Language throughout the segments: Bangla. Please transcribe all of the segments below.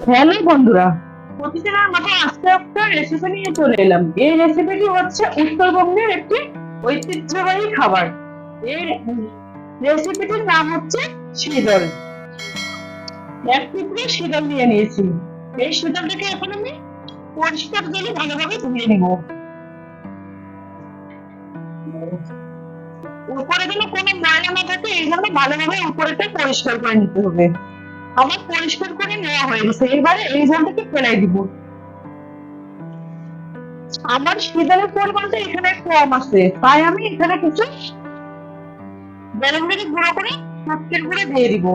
হ্যালো বন্ধুরা, প্রতিদিনের মতো আজকে একটা রেসিপি নিয়ে চলে এলাম। এই রেসিপিটি হচ্ছে উত্তরবঙ্গের একটি ঐতিহ্যবাহী খাবার। এই রেসিপিটির নাম হচ্ছে শীতল। এক টুকরো শীতল নিয়ে নিয়েছি। এই শীতলটাকে এখন আমি পরিষ্কার জলে ভালোভাবে ধুয়ে নিব। উপরে যেন কোনো ময়লা না থাকে এই জন্য ভালোভাবে উপরেটা পরিষ্কার করে নিতে হবে। আমার পরিষ্কার করে নেওয়া হয়ে গেছে, এবারে এই জলটাকে ফেলাই দিব। আমার শীতলের পরিমাণটা এখানে কম আছে, তাই আমি এখানে কিছু গরম পানি গুঁড়ো করে শুটকির গুঁড়ো দিয়ে দিব।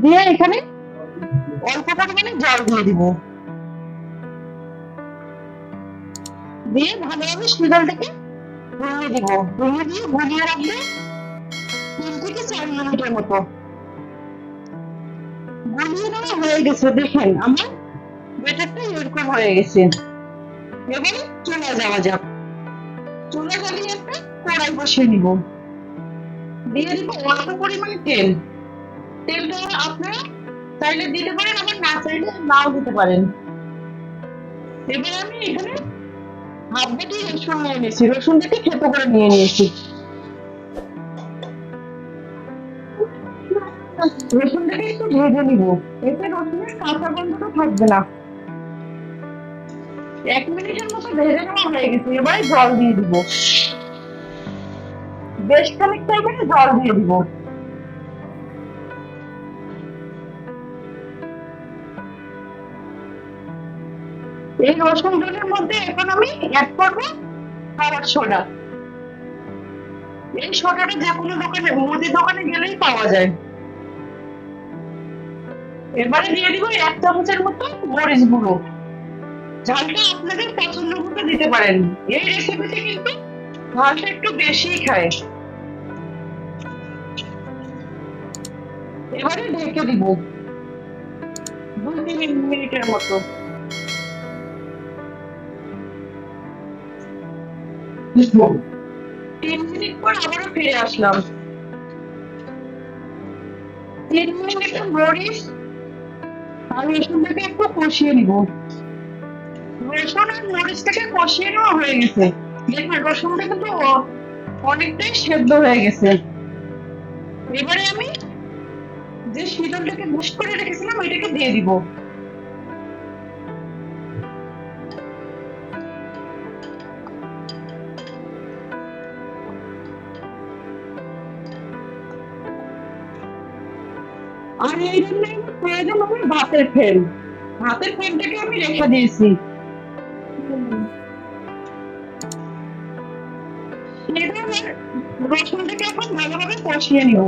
দিয়ে এখানে অল্প পরিমাণে জল দিয়ে দিব। দিয়ে ভালোভাবে শীতলটাকে ভেঙে দিব। ভেঙে দিয়ে ঘুরিয়ে রাখবে 3 থেকে 4 মিনিটের মতো। ঘুরিয়ে নেওয়া হয়ে গেছে, দেখেন আমার ব্যাটারটা এরকম হয়ে গেছে। এবারে চলে যাওয়া যাক। চুলা জ্বালিয়ে একটা কড়াই বসিয়ে নিব। দিয়ে দিব অল্প পরিমাণে তেল। তেলটা আপনারা চাইলে দিতে পারেন, আবার না চাইলে নাও দিতে পারেন। এবার আমি এখানে হাফ বাটি রসুন নিয়ে নিয়েছি, রসুনটাকে থেতো করে নিয়ে নিয়েছি। রসুনটাকে একটু ভেজে নিব, এতে রসুনের কাঁচা গন্ধটা থাকবে না। 1 মিনিটের মতো ভেজে নেওয়া হয়ে গেছে, এবারে জল দিয়ে দিব। বেশ খানিকটা এবারে জল দিয়ে দিব। এই রসুন জলের মধ্যে এখন আমি অ্যাড করবো খাবার সোডা। এই সোডাটা যে কোনো দোকানে, মুদির দোকানে গেলেই পাওয়া যায়। এবারে দিয়ে দিব 1 চামচের মতো মরিচ গুঁড়ো। ঝালটা আপনাদের পছন্দ মতো দিতে পারেন। এই রেসিপিতে কিন্তু ঝালটা একটু বেশিই খায়। এবারে ঢেকে দিব 2-3 মিনিটের মতো। 3 মিনিট পর আবারও ফিরে আসলাম। 3 মিনিট মরিচ আর রসুনটাকে একটু কষিয়ে নিব। রসুন আর মরিচটাকে কষিয়ে নেওয়া হয়ে গেছে। দেখুন রসুনটা কিন্তু অনেকটাই সেদ্ধ হয়ে গেছে। এবারে আমি যে শীতলটাকে বুশ করে রেখেছিলাম ওইটাকে দিয়ে দিব। আর এই জন্য প্রয়োজন হবে ভাতের ফেন। ভাতের ফেনটাকে আমি রেখে দিয়েছি। এবার রসুনটাকে এখন ভালোভাবে কষিয়ে নিব।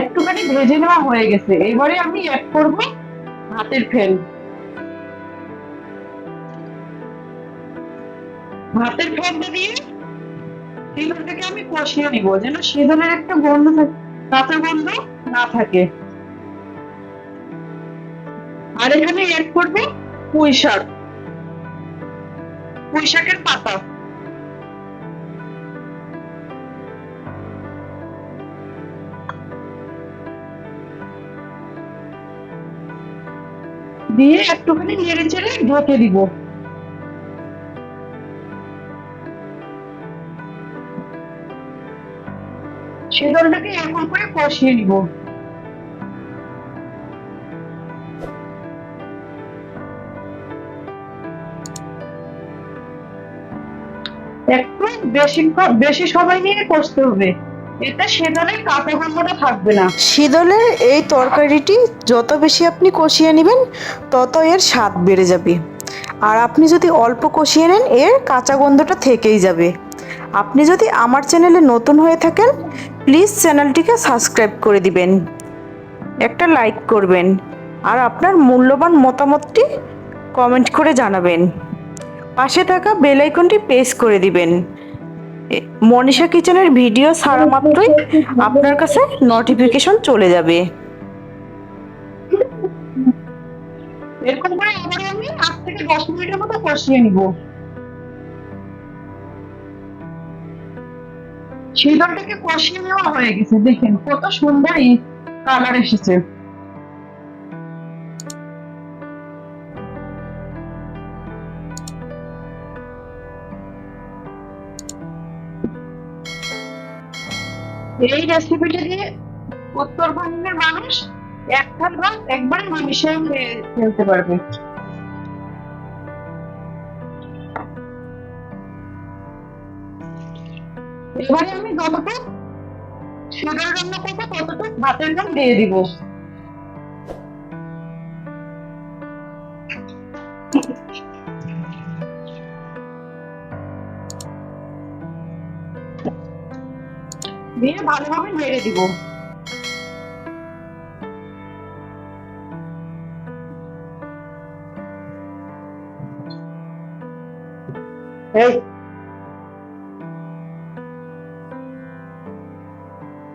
একটুখানি ভেজে নেওয়া হয়ে গেছে, এবারে আমি অ্যাড করব ভাতের ফেন। ভাতের ফেনটা দিয়ে শীতলটাকে আমি কষিয়ে নিব, যেন শীতলের একটা গন্ধ কাঁচা গন্ধ না থাকে। আর এখানে অ্যাড করব পুঁই শাক, পুঁই শাকের পাতা। দিয়ে একটুখানি নেড়ে চেড়ে ঢেকে দিব। শীতলটাকে এরকম করে কষিয়ে নিব। একটু বেশি বেশি সময় নিয়ে কষতে হবে, এতে শীতলের কাঁচা গন্ধটা থাকবে না। শীতলের এই তরকারিটি যত বেশি আপনি কষিয়ে নেবেন তত এর স্বাদ বেড়ে যাবে। আর আপনি যদি অল্প কষিয়ে নেন এর কাঁচা গন্ধটা থেকেই যাবে। আপনি যদি আমার চ্যানেলে নতুন হয়ে থাকেন প্লিজ চ্যানেলটিকে সাবস্ক্রাইব করে দিবেন, একটা লাইক করবেন আর আপনার মূল্যবান মতামতটি কমেন্ট করে জানাবেন। পাশে থাকা বেল আইকনটি প্রেস করে দিবেন। মনীষা কিচেনের ভিডিও ছাড়া মাত্রই আপনার কাছে নোটিফিকেশন চলে যাবে। এরকম করে আবার আমি 8 থেকে 10 মিনিটের মতো কষিয়ে নিব। শীতলটাকে কষিয়ে নেওয়া হয়ে গেছে, দেখেন কত সুন্দর কালার এসেছে। এই রেসিপিটা দিয়ে উত্তরবঙ্গের মানুষ এক থাল ভাত একবারে নিমিশে খেয়ে ফেলতে পারবে। এবারে আমি যতটুকু শীতল রান্না করবো ততটুকু ভাতের গান দিয়ে দিব। দিয়ে ভালোভাবে নেড়ে দিব। এই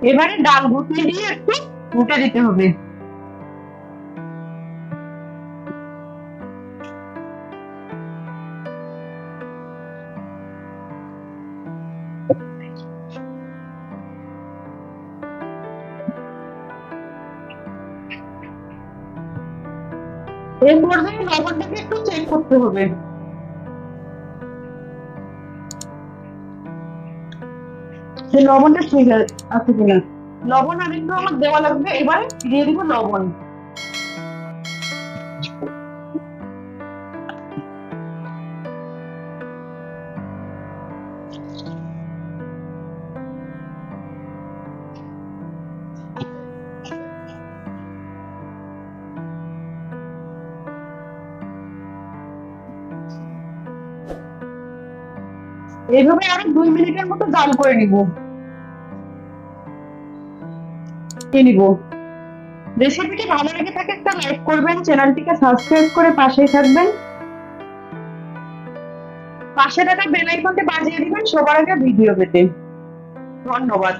এবারে ডাল ঘুটনি দিয়ে একটু ঘুটে দিতে হবে। এই পর্যায়ে লবণটাকে একটু চেক করতে হবে, যে লবণটা ঠিক আছে কিনা। লবণ আর একটু আমার দেওয়া লাগবে। এবারে দিয়ে দিব লবণ। এইভাবে আরো 2 মিনিটের মতো জাল করে নিব। রেসিপিটি ভালো লেগে থাকে একটা লাইক করবেন, চ্যানেলটিকে সাবস্ক্রাইব করে পাশেই থাকবেন, পাশে থাকা বেল আইকনটি বাজিয়ে দিবেন সবার আগে ভিডিও পেতে। ধন্যবাদ।